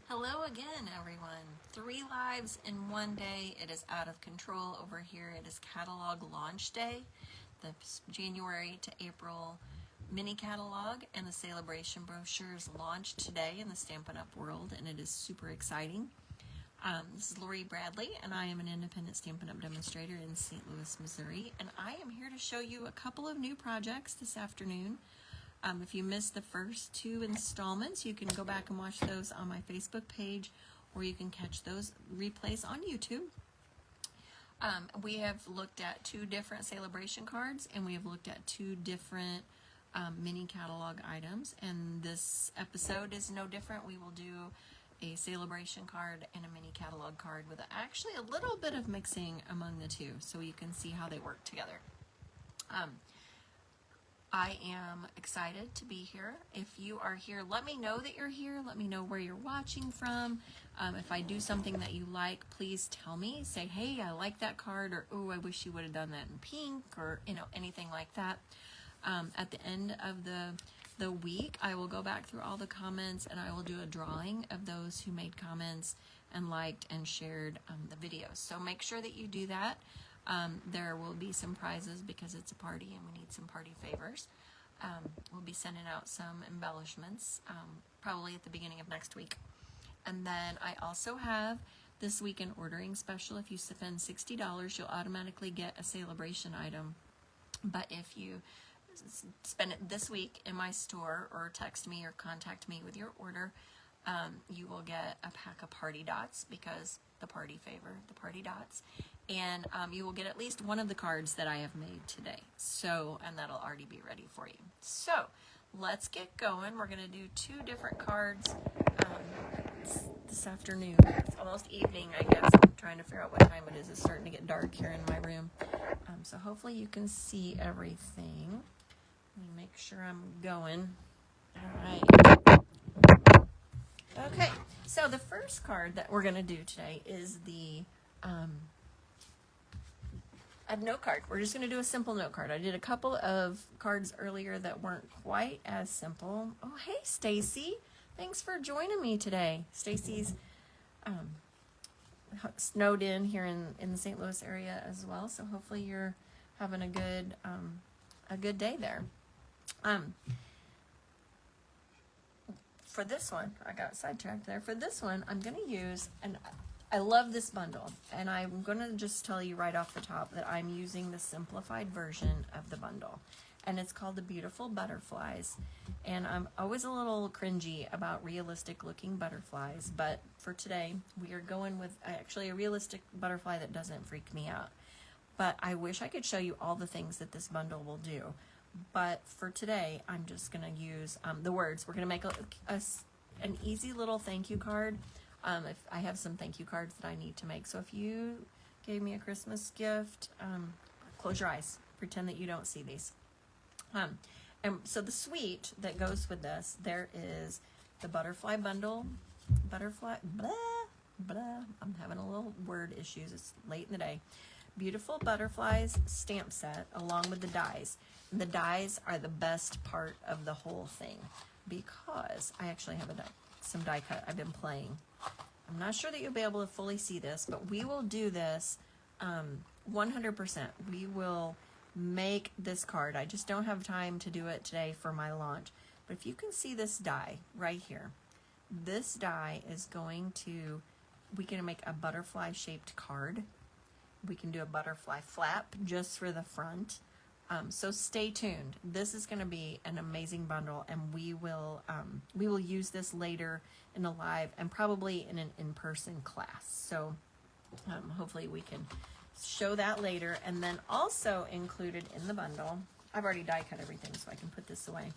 Hello again, everyone. 3 lives in one day. It is out of control over here. It is catalog launch day, the January to April mini catalog, and the celebration brochures launched today in the Stampin' Up world, and it is super exciting. This is Lori Bradley, and I am an independent Stampin' Up demonstrator in St. Louis, Missouri, and I am here to show you a couple of new projects this afternoon. If you missed the first 2 installments, you can go back and watch those on my Facebook page, or you can catch those replays on YouTube. We have looked at 2 different celebration cards, and we have looked at 2 different mini catalog items, and this episode is no different. We will do a celebration card and a mini catalog card with actually a little bit of mixing among the 2, so you can see how they work together. I am excited to be here. If you are here, let me know that you're here. Let me know where you're watching from. If I do something that you like, please tell me. Say, hey, I like that card, or oh, I wish you would have done that in pink, or anything like that. At the end of the week, I will go back through all the comments, and I will do a drawing of those who made comments and liked and shared the videos. So make sure that you do that. There will be some prizes because it's a party and we need some party favors. We'll be sending out some embellishments probably at the beginning of next week. And then I also have this weekend ordering special. If you spend $60, you'll automatically get a celebration item. But if you spend it this week in my store, or text me or contact me with your order, you will get a pack of party dots, because the party favor, the party dots. And you will get at least one of the cards that I have made today. So, and that'll already be ready for you. So, let's get going. We're going to do 2 different cards this afternoon. It's almost evening, I guess. I'm trying to figure out what time it is. It's starting to get dark here in my room. So hopefully you can see everything. Let me make sure I'm going. All right. Okay, so the first card that we're going to do today is the a note card. We're just going to do a simple note card. I did a couple of cards earlier that weren't quite as simple. Oh, hey, Stacy. Thanks for joining me today. Stacy's snowed in here in the St. Louis area as well, so hopefully you're having a good day there. For this one, I got sidetracked there. For this one, I'm going to use, and I love this bundle, and I'm going to just tell you right off the top that I'm using the simplified version of the bundle, and it's called the Beautiful Butterflies. And I'm always a little cringy about realistic looking butterflies, but for today, we are going with actually a realistic butterfly that doesn't freak me out. But I wish I could show you all the things that this bundle will do. But for today, I'm just going to use the words. We're going to make an easy little thank you card. If I have some thank you cards that I need to make. So if you gave me a Christmas gift, close your eyes. Pretend that you don't see these. And so the suite that goes with this, there is the butterfly bundle. Butterfly, blah, blah. I'm having a little word issues. It's late in the day. Beautiful Butterflies stamp set along with the dies. And the dies are the best part of the whole thing, because I actually have some die cut I've been playing. I'm not sure that you'll be able to fully see this, but we will do this 100%. We will make this card. I just don't have time to do it today for my launch. But if you can see this die right here, this die is going to, we can make a butterfly shaped card. We can do a butterfly flap just for the front. So stay tuned. This is going to be an amazing bundle, and we will use this later in a live and probably in an in-person class. So hopefully we can show that later. And then also included in the bundle, I've already die cut everything, so I can put this away.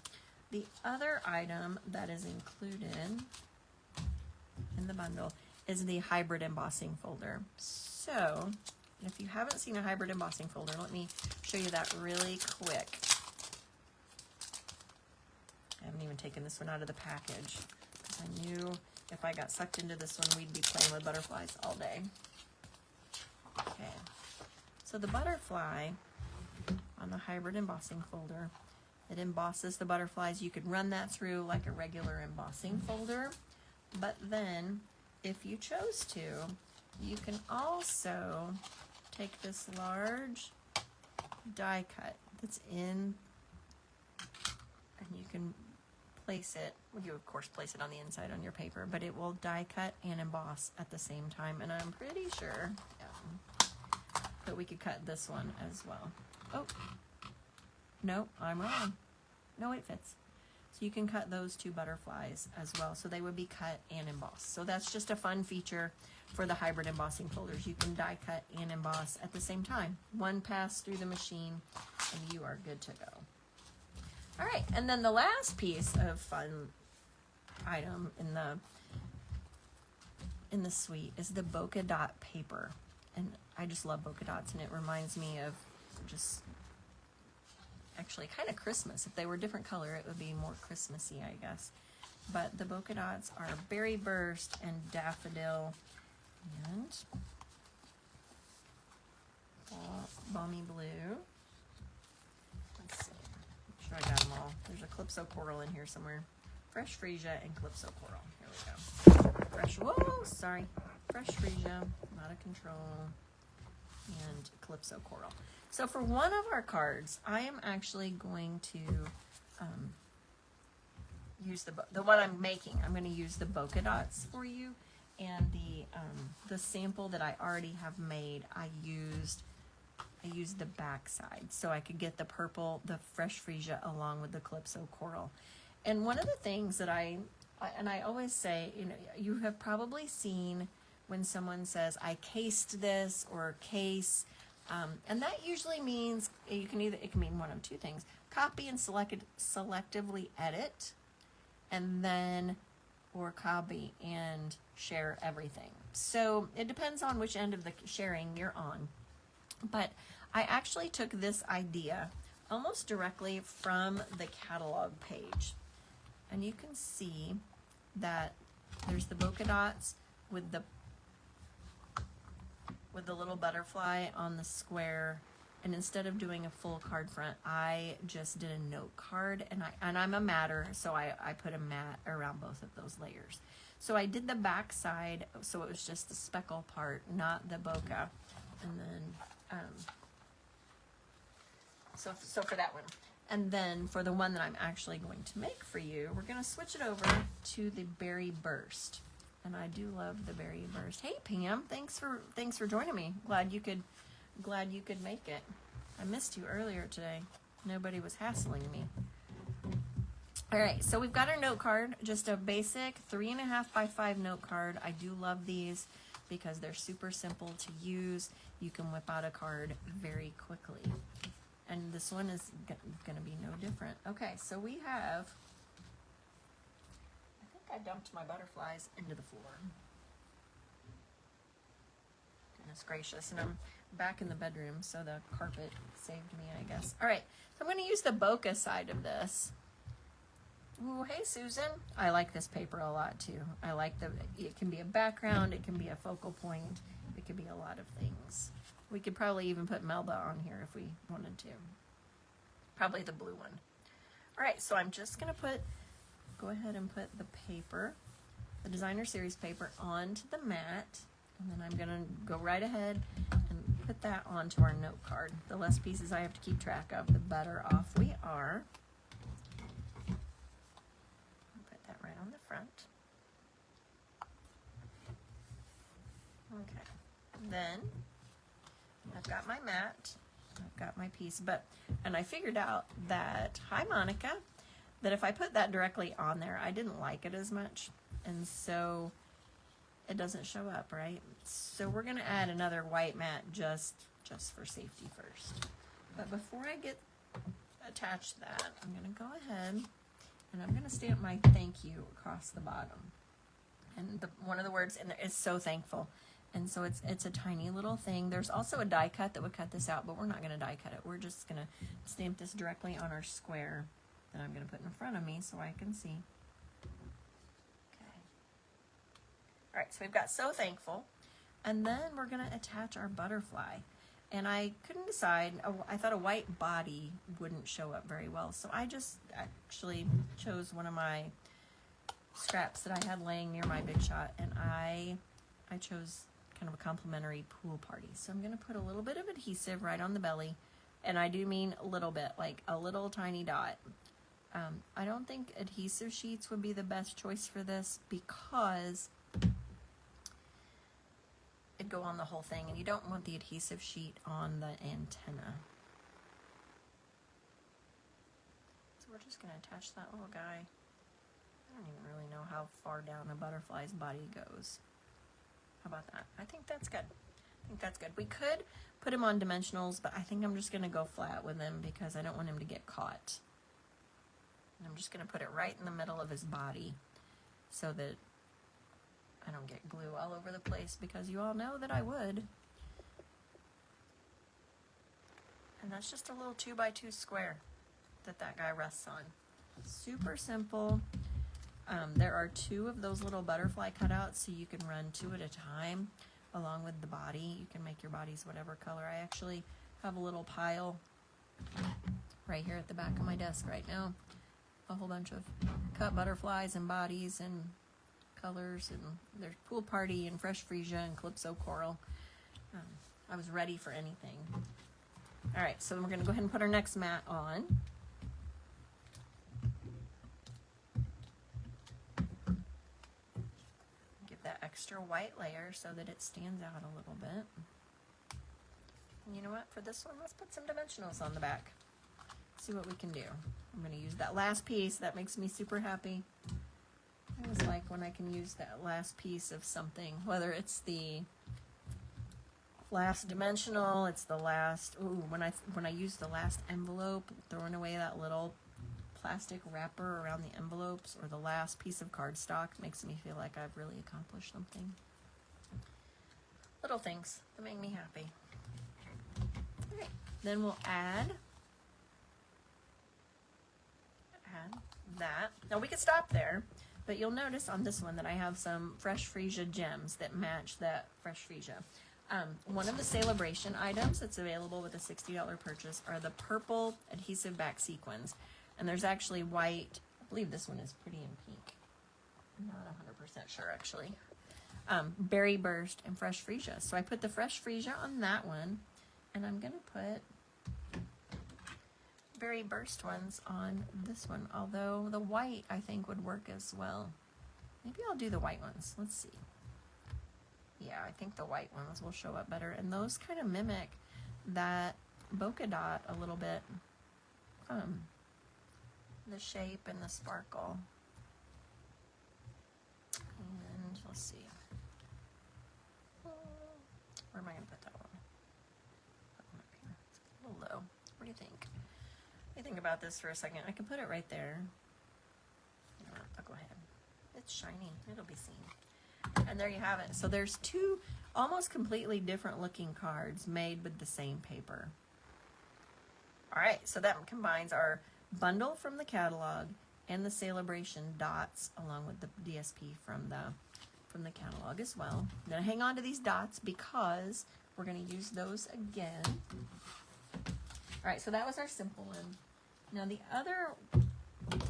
The other item that is included in the bundle is the hybrid embossing folder. So if you haven't seen a hybrid embossing folder, let me show you that really quick. I haven't even taken this one out of the package, because I knew if I got sucked into this one, we'd be playing with butterflies all day. Okay, so the butterfly on the hybrid embossing folder, it embosses the butterflies. You could run that through like a regular embossing folder, But then, if you chose to, you can also take this large die cut that's in, and you can place it, well, you of course place it on the inside on your paper, but it will die cut and emboss at the same time. And I'm pretty sure that we could cut this one as well. Oh, no, I'm wrong. No, it fits. So you can cut those two butterflies as well. So they would be cut and embossed. So that's just a fun feature for the hybrid embossing folders. You can die cut and emboss at the same time. One pass through the machine and you are good to go. All right, and then the last piece of fun item in the suite is the polka dot paper. And I just love polka dots, and it reminds me of just actually kind of Christmas. If they were a different color, it would be more Christmassy, I guess. But the polka dots are berry burst and daffodil and balmy blue. Let's see. Make sure I got them all. There's a Calypso coral in here somewhere. Fresh freesia and Calypso coral. Here we go. Fresh freesia, out of control, and Calypso coral. So for one of our cards, I am actually going to use the one I'm making. I'm going to use the polka dots for you, and the sample that I already have made. I used the back side so I could get the purple, the fresh freesia, along with the Calypso coral. And one of the things that I always say, you know, you have probably seen when someone says, I cased this, or case, and that usually means it can mean one of two things: copy and selectively edit, and then, or copy and share everything. So it depends on which end of the sharing you're on. But I actually took this idea almost directly from the catalog page. And you can see that there's the polka dots with the little butterfly on the square, and instead of doing a full card front, I just did a note card, and I'm a matter, so I put a mat around both of those layers. So I did the back side, so it was just the speckle part, not the bokeh. And then so for that one. And then for the one that I'm actually going to make for you, we're going to switch it over to the berry burst. And I do love the berry burst. Hey Pam, thanks for joining me. Glad you could make it. I missed you earlier today. Nobody was hassling me. All right, so we've got our note card, just a basic 3.5 by 5 note card. I do love these because they're super simple to use. You can whip out a card very quickly. And this one is going to be no different. Okay, so we have, I think I dumped my butterflies into the floor. Goodness gracious. And I'm back in the bedroom, so the carpet saved me, I guess. All right, so I'm going to use the bokeh side of this. Ooh, hey Susan. I like this paper a lot too. I like it can be a background, it can be a focal point, it could be a lot of things. We could probably even put Melba on here if we wanted to. Probably the blue one. All right, so I'm just going to go ahead and put the paper, the designer series paper, onto the mat. And then I'm going to go right ahead and put that onto our note card. The less pieces I have to keep track of, the better off we are. Put that right on the front. Okay. Then I've got my mat, I've got my piece, and I figured out that, hi Monica, that if I put that directly on there, I didn't like it as much, and so it doesn't show up, right? So we're going to add another white mat just for safety first. But before I attach that, I'm going to go ahead and I'm going to stamp my thank you across the bottom. And one of the words in there is so thankful. And so it's a tiny little thing. There's also a die cut that would cut this out, but we're not going to die cut it. We're just going to stamp this directly on our square that I'm going to put in front of me so I can see. Okay. All right, so we've got so thankful. And then we're going to attach our butterfly. And I couldn't decide. I thought a white body wouldn't show up very well. So I just actually chose one of my scraps that I had laying near my Big Shot, and I chose kind of a complimentary pool party. So I'm going to put a little bit of adhesive right on the belly, and I do mean a little bit, like a little tiny dot. I don't think adhesive sheets would be the best choice for this because it'd go on the whole thing, and you don't want the adhesive sheet on the antenna. So we're just going to attach that little guy. I don't even really know how far down a butterfly's body goes. How about that? I think that's good. I think that's good. We could put him on dimensionals, but I think I'm just going to go flat with him because I don't want him to get caught. And I'm just going to put it right in the middle of his body so that I don't get glue all over the place, because you all know that I would. And that's just a little 2x2 square that guy rests on. Super simple. There are 2 of those little butterfly cutouts, so you can run 2 at a time along with the body. You can make your bodies whatever color. I actually have a little pile right here at the back of my desk right now. A whole bunch of cut butterflies and bodies and colors, and there's Pool Party and Fresh Freesia and Calypso Coral. I was ready for anything. All right, so we're going to go ahead and put our next mat on. Give that extra white layer so that it stands out a little bit. And you know what? For this one, let's put some dimensionals on the back. See what we can do. I'm going to use that last piece. That makes me super happy. I always like when I can use that last piece of something, whether it's the last dimensional, it's the last, when I use the last envelope, throwing away that little plastic wrapper around the envelopes, or the last piece of cardstock, makes me feel like I've really accomplished something. Little things that make me happy. Okay, then we'll add that. Now we could stop there, but you'll notice on this one that I have some Fresh Freesia gems that match that Fresh Freesia. One of the Celebration items that's available with a $60 purchase are the purple adhesive back sequins. And there's actually white. I believe this one is pretty in pink. I'm not 100% sure actually. Berry Burst and Fresh Freesia. So I put the Fresh Freesia on that one, and I'm going to put Berry Burst ones on this one, although the white I think would work as well. Maybe I'll do the white ones. Let's see. Yeah, I think the white ones will show up better, and those kind of mimic that bokeh dot a little bit. The shape and the sparkle. And let's see. Where am I going to put that one? Put one up here. It's a little low. What do you think? Let me think about this for a second. I can put it right there. You know what? I'll go ahead. It's shiny. It'll be seen. And there you have it. So there's 2 almost completely different looking cards made with the same paper. All right, so that combines our bundle from the catalog and the Celebration dots along with the DSP from the catalog as well. I'm going to hang on to these dots because we're going to use those again. All right, so that was our simple one. Now the other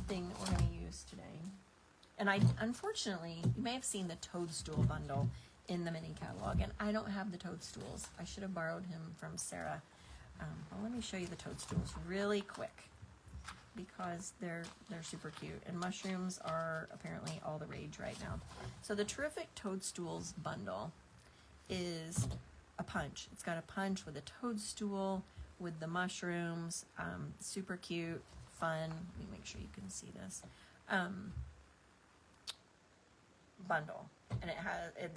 thing that we're going to use today, and unfortunately, you may have seen the toadstool bundle in the mini catalog, and I don't have the toadstools. I should have borrowed him from Sarah. Well, let me show you the toadstools really quick because they're super cute, and mushrooms are apparently all the rage right now. So the Terrific Toadstools bundle is a punch. It's got a punch with a toadstool with the mushrooms. Super cute, fun. Let me make sure you can see this. Bundle, and it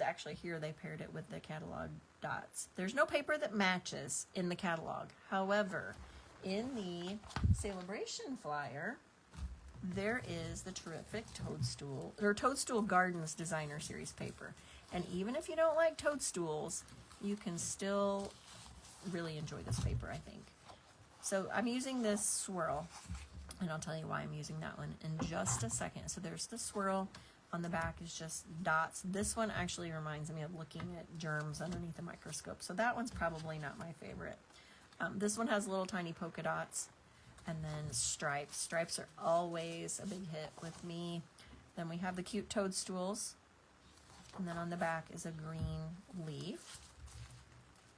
actually here they paired it with the catalog dots. There's no paper that matches in the catalog. However, in the Celebration flyer, there is the Terrific Toadstool Gardens Designer Series paper. And even if you don't like toadstools, you can still really enjoy this paper, I think. So I'm using this swirl, and I'll tell you why I'm using that one in just a second. So there's the swirl. On the back is just dots. This one actually reminds me of looking at germs underneath a microscope. So that one's probably not my favorite. This one has little tiny polka dots, and then stripes. Stripes are always a big hit with me. Then we have the cute toadstools. And then on the back is a green leaf.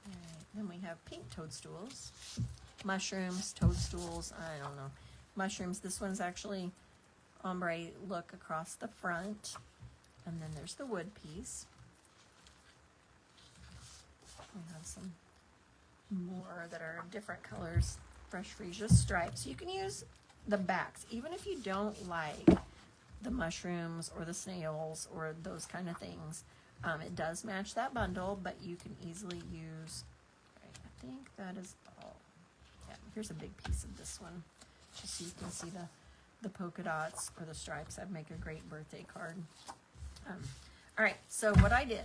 All right, then we have pink toadstools. Mushrooms, toadstools, I don't know. Mushrooms, this one's actually ombre look across the front. And then there's the wood piece. We have some more that are different colors. Fresh freesia stripes. You can use the backs, even if you don't like the mushrooms or the snails or those kind of things. It does match that bundle, but you can easily use, right, I think that is all. Yeah, here's a big piece of this one, just so you can see the polka dots or the stripes. That'd make a great birthday card. All right, so what I did,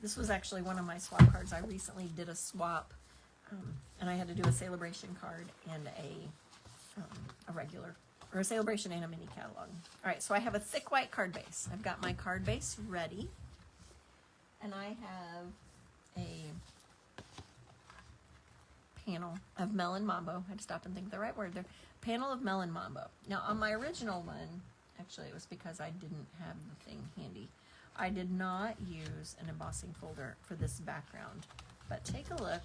this was actually one of my swap cards. I recently did a swap, and I had to do a celebration card and a regular, or a celebration and a mini catalog. All right, so I have a thick white card base. I've got my card base ready, and I have a panel of Melon Mambo. I had to stop and think of the right word there. Panel of Melon Mambo. Now, on my original one, actually, it was because I didn't have the thing handy. I did not use an embossing folder for this background, but take a look.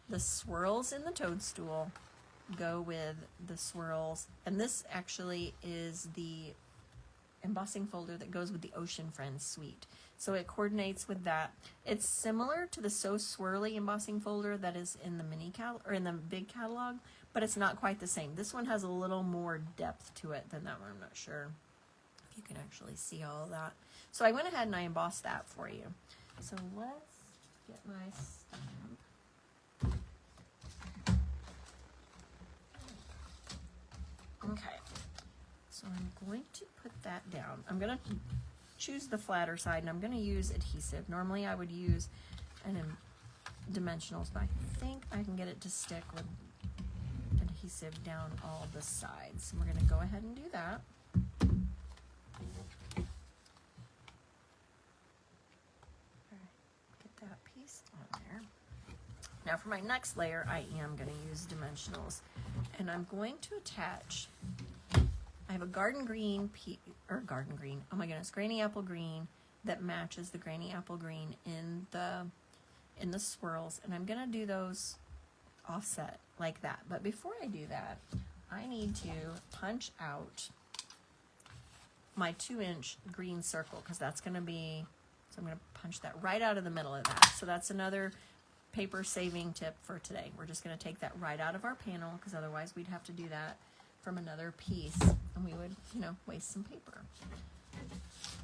The swirls in the toadstool go with the swirls, and this actually is the embossing folder that goes with the Ocean Friends suite. So it coordinates with that. It's similar to the So Swirly embossing folder that is in the or in the big catalog, but it's not quite the same. This one has a little more depth to it than that one. I'm not sure if you can actually see all of that. So I went ahead and I embossed that for you. So let's get my stamp. Okay, so I'm going to put that down. I'm going to choose the flatter side, and I'm going to use adhesive. Normally I would use dimensionals, but I think I can get it to stick with adhesive down all the sides. So we're going to go ahead and do that. Get that piece on there. Now for my next layer, I am going to use dimensionals, and I'm going to attach, I have a garden green, oh my goodness, granny apple green that matches the granny apple green in the swirls, and I'm going to do those offset like that. But before I do that, I need to punch out my 2-inch green circle, because that's going to be, so I'm going to punch that right out of the middle of that. So that's another paper saving tip for today. We're just going to take that right out of our panel, because otherwise we'd have to do that from another piece, and we would, waste some paper.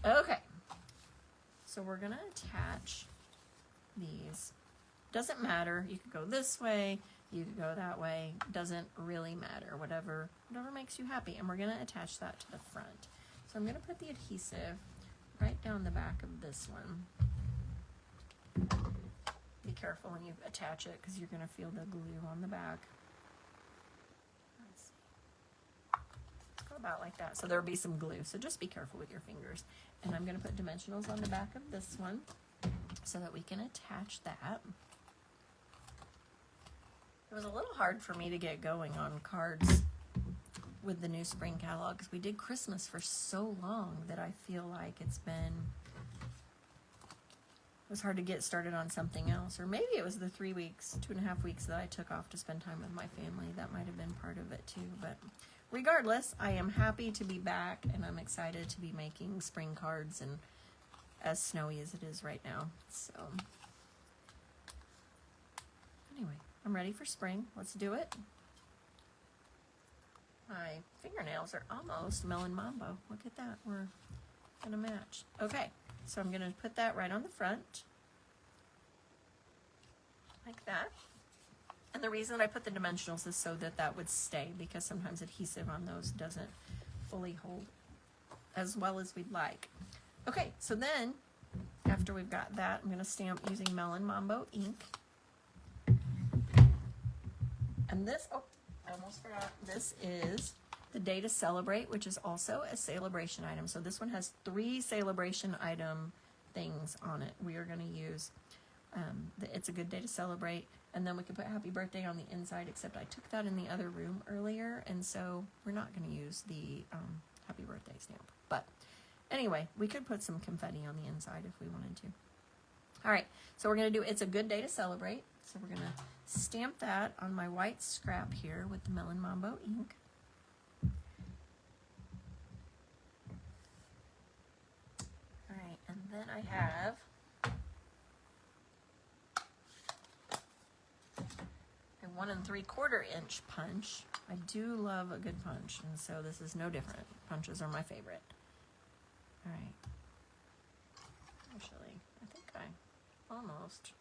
Okay, so we're going to attach these. Doesn't matter, you could go this way, you could go that way, doesn't really matter, whatever makes you happy. And we're going to attach that to the front. So I'm going to put the adhesive right down the back of this one. Be careful when you attach it, because you're going to feel the glue on the back. Let's see. Let's go about like that. So there'll be some glue, so just be careful with your fingers. And I'm going to put dimensionals on the back of this one so that we can attach that. It was a little hard for me to get going on cards with the new spring catalog, because we did Christmas for so long that I feel like it was hard to get started on something else. Or maybe it was the 3 weeks, 2.5 weeks that I took off to spend time with my family. That might have been part of it too. But regardless, I am happy to be back, and I'm excited to be making spring cards, and as snowy as it is right now. So anyway, I'm ready for spring. Let's do it. My fingernails are almost Melon Mambo. Look at that. We're gonna match. Okay, so I'm gonna put that right on the front, like that. And the reason I put the dimensionals is so that that would stay, because sometimes adhesive on those doesn't fully hold as well as we'd like. Okay, so then after we've got that, I'm gonna stamp using Melon Mambo ink. And this, oh, I almost forgot, this is the Day to Celebrate, which is also a celebration item. So this one has 3 celebration item things on it. We are going to use It's a Good Day to Celebrate, and then we can put Happy Birthday on the inside, except I took that in the other room earlier, and so we're not going to use the Happy Birthday stamp. But anyway, we could put some confetti on the inside if we wanted to. All right, so we're going to do It's a Good Day to Celebrate. So we're going to stamp that on my white scrap here with the Melon Mambo ink. All right, and then I have a 1 3/4 inch punch. I do love a good punch, and so this is no different. Punches are my favorite. All right. Actually, I think I almost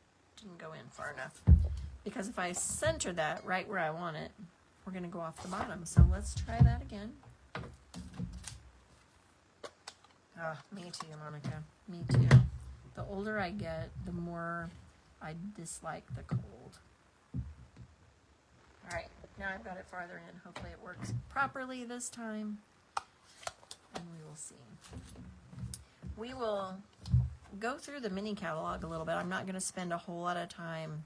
didn't go in far enough, because if I center that right where I want it, we're going to go off the bottom. So let's try that again. Ah, me too, Monica. Me too. The older I get, the more I dislike the cold. All right, now I've got it farther in. Hopefully it works properly this time, and we will see. We will go through the mini catalog a little bit. I'm not going to spend a whole lot of time.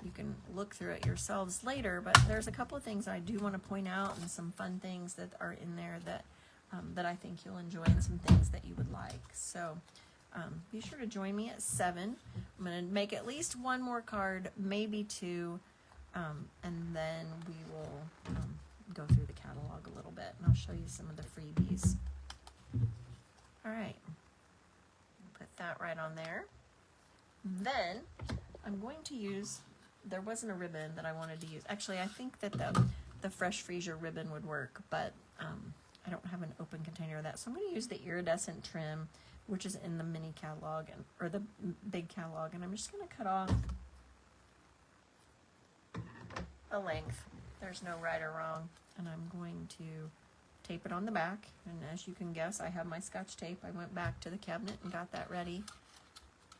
You can look through it yourselves later, but there's a couple of things I do want to point out, and some fun things that are in there that that I think you'll enjoy, and some things that you would like. So be sure to join me at 7. I'm going to make at least one more card, maybe 2, and then we will go through the catalog a little bit, and I'll show you some of the freebies. All right. Put that right on there. Then I'm going to use, there wasn't a ribbon that I wanted to use. Actually, I think that the Fresh Freesia ribbon would work, but I don't have an open container of that. So I'm going to use the iridescent trim, which is in the mini catalog, or the big catalog, and I'm just going to cut off a length. There's no right or wrong, and I'm going to tape it on the back. And as you can guess, I have my Scotch tape. I went back to the cabinet and got that ready.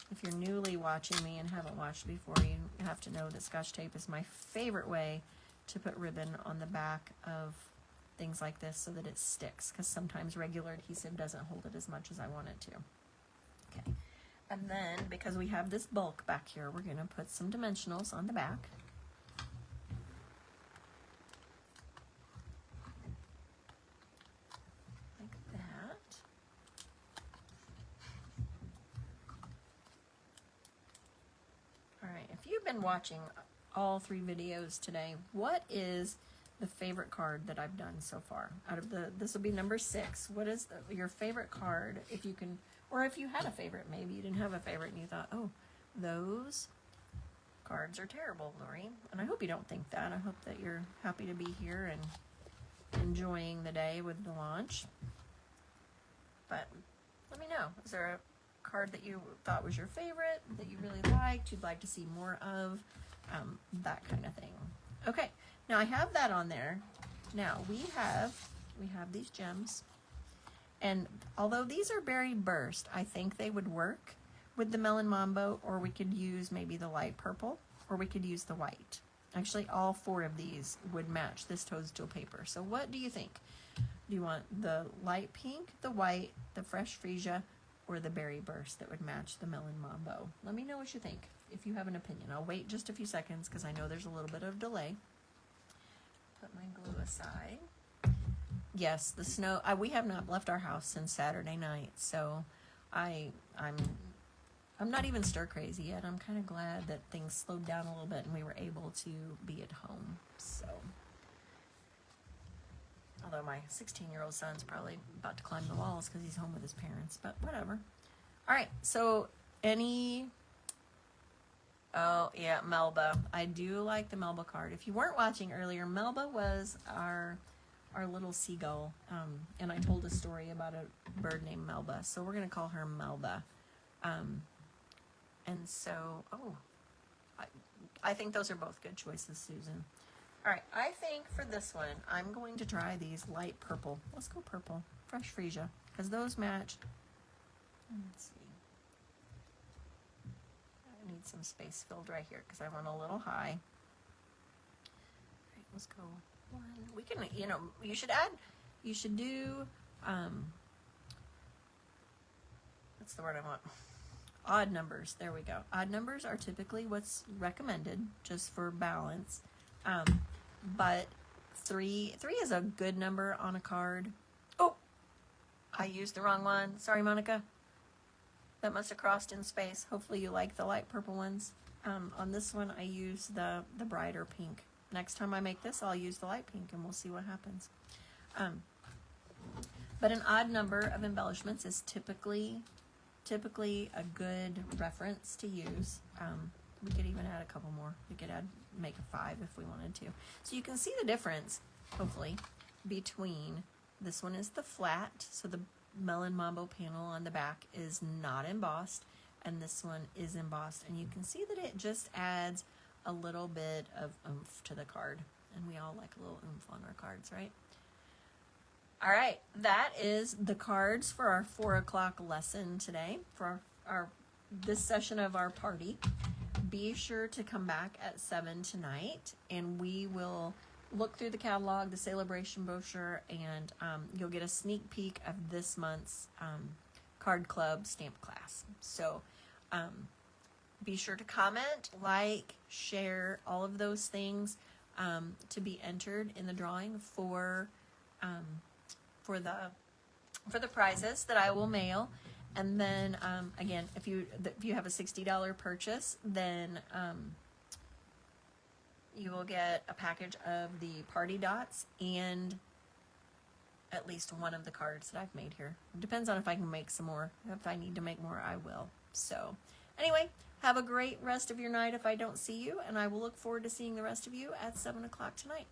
If you're newly watching me and haven't watched before, you have to know that Scotch tape is my favorite way to put ribbon on the back of things like this so that it sticks, because sometimes regular adhesive doesn't hold it as much as I want it to. Okay, and then because we have this bulk back here, we're going to put some dimensionals on the back. Been watching all 3 videos today, what is the favorite card that I've done so far? Out of this will be number 6. What is your favorite card, if you can, or if you had a favorite, maybe you didn't have a favorite and you thought, oh, those cards are terrible, Lori. And I hope you don't think that. I hope that you're happy to be here and enjoying the day with the launch. But let me know, is there a card that you thought was your favorite, that you really liked, you'd like to see more of, that kind of thing. Okay, now I have that on there. Now we have these gems, and although these are berry burst, I think they would work with the Melon Mambo, or we could use maybe the light purple, or we could use the white. Actually, all 4 of these would match this toadstool paper. So what do you think? Do you want the light pink, the white, the Fresh Freesia, or the berry burst that would match the Melon Mambo? Let me know what you think, if you have an opinion. I'll wait just a few seconds because I know there's a little bit of delay. Put my glue aside. Yes, the snow, we have not left our house since Saturday night, so I'm not even stir crazy yet. I'm kind of glad that things slowed down a little bit and we were able to be at home. So, although my 16-year-old son's probably about to climb the walls because he's home with his parents, but whatever. All right, so oh yeah, Melba. I do like the Melba card. If you weren't watching earlier, Melba was our little seagull, and I told a story about a bird named Melba, so we're going to call her Melba. And so, I think those are both good choices, Susan. All right, I think for this one, I'm going to try these light purple. Let's go purple, Fresh Freesia, because those match. Let's see. I need some space filled right here because I want a little high. All right, let's go 1. We can, you should do, what's the word I want? Odd numbers. There we go. Odd numbers are typically what's recommended just for balance. But 3 is a good number on a card. Oh, I used the wrong one. Sorry, Monica. That must have crossed in space. Hopefully you like the light purple ones. On this one, I use the brighter pink. Next time I make this, I'll use the light pink and we'll see what happens. But an odd number of embellishments is typically a good reference to use. We could even add a couple more. We could make a 5 if we wanted to. So you can see the difference, hopefully, between this one is the flat, so the Melon Mambo panel on the back is not embossed, and this one is embossed, and you can see that it just adds a little bit of oomph to the card, and we all like a little oomph on our cards, right? All right, that is the cards for our 4 o'clock lesson today, for our this session of our party. Be sure to come back at 7 tonight, and we will look through the catalog, the celebration brochure, and you'll get a sneak peek of this month's card club stamp class. So be sure to comment, like, share, all of those things to be entered in the drawing for the prizes that I will mail. And then again, if you have a $60 purchase, then you will get a package of the party dots and at least one of the cards that I've made here. It depends on if I can make some more. If I need to make more, I will. So anyway, have a great rest of your night if I don't see you, and I will look forward to seeing the rest of you at 7 o'clock tonight.